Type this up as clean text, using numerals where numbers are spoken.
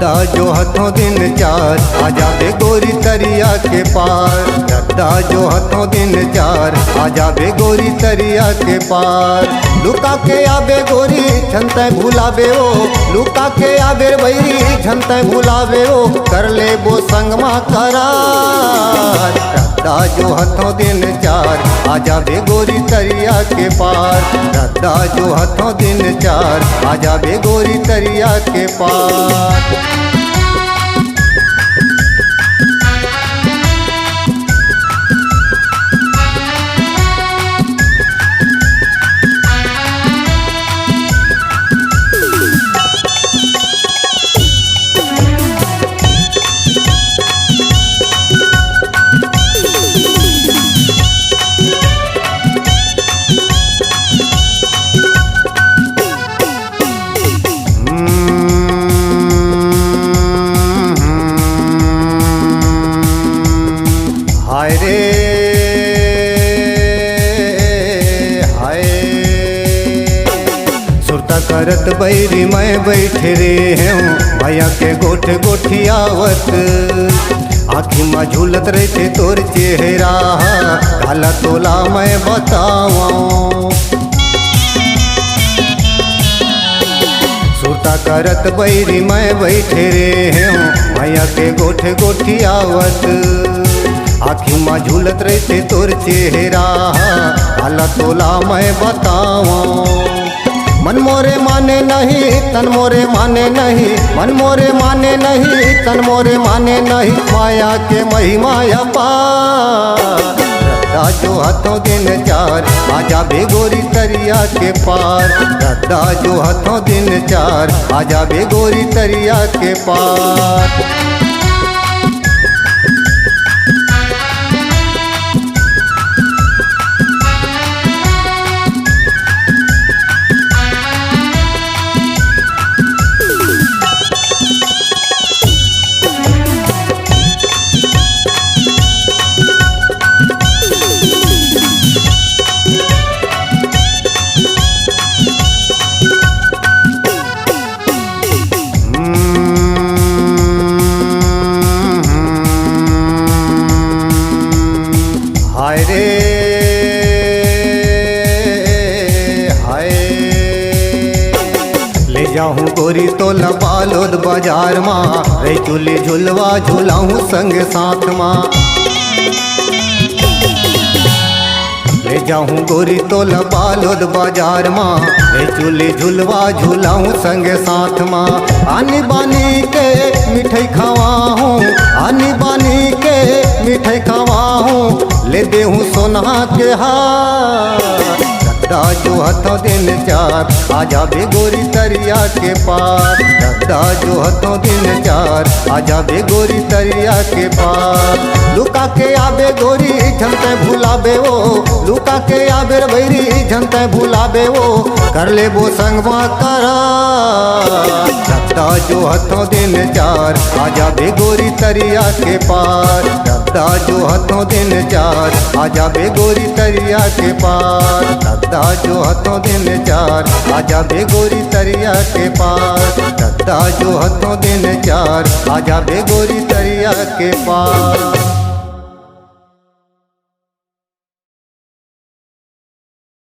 रद्दा जो हथों दिन चार आजा बे गोरी तरिया के पार। रद्दा जो हथों दिन चार आजा बे गोरी तरिया के पार। लुका के आबे गोरी झंते भुलावे ओ, लुका के आबे बैरी झंते भुलावे ओ, कर ले बो संगमा करार। रद्दा जो हथों दिन चार आजा बे गोरी तरिया के पार। रद्दा जो हथों दिन चार आजा बे गोरी तरिया के पार। हाय रे हाय, सुरता करत बैरी मैं बैठे रे हूँ भैया के गोठ गोठियावत। आँखी में झूलत रहते तोर चेहरा काला तोला मैं बताऊँ। सुरता करत बैरी मैं बैठे रे हूँ भैया के गोठ गोठियावत। आँखी में झूलत रहते तोर चेहरा काला तोला मैं बताऊँ। मन मोरे माने नहीं तन मोरे माने नहीं, मन मोरे माने नहीं तन मोरे माने नहीं, माया के महिमा अपार। रद्दा जो हथों दिन चार आजा बे गोरी तरिया के पार। रद्दा जो हथों दिन चार आजा बे गोरी तरिया के पार। हाय रे हाय, ले जाऊँ गोरी तो लबालोद बाजार माँ, रे चूल्हे झुलवा झुलाऊँ संग साथ माँ। ले जाऊँ गोरी तो लबालोद बाजार माँ, रे चूल्हे झुलवा झुलाऊँ संग साथ माँ। आनी बानी के मिठाई खवाऊँ, आनी बानी के मिठाई खवाऊँ, ले देहूँ सोना के हार। रद्दा जो हथों दिन चार आजा बे गोरी तरिया के पार। रद्दा जो हथों दिन चार आजा बे गोरी तरिया के पार। लुका के आबे गोरी झंते भुलावे ओ, लुका के आबे बैरी झंते भुलावे ओ, कर ले बो संगमा करार। रद्दा जो हथों दिन चार आजा बे गोरी तरिया के पार। रद्दा जो हथों दिन चार आजा बे गोरी तरिया के पार। रद्दा जो हथों दिन चार आजा बे गोरी तरिया के पार। रद्दा जो हथों दिन चार आजा बे गोरी तरिया के पार।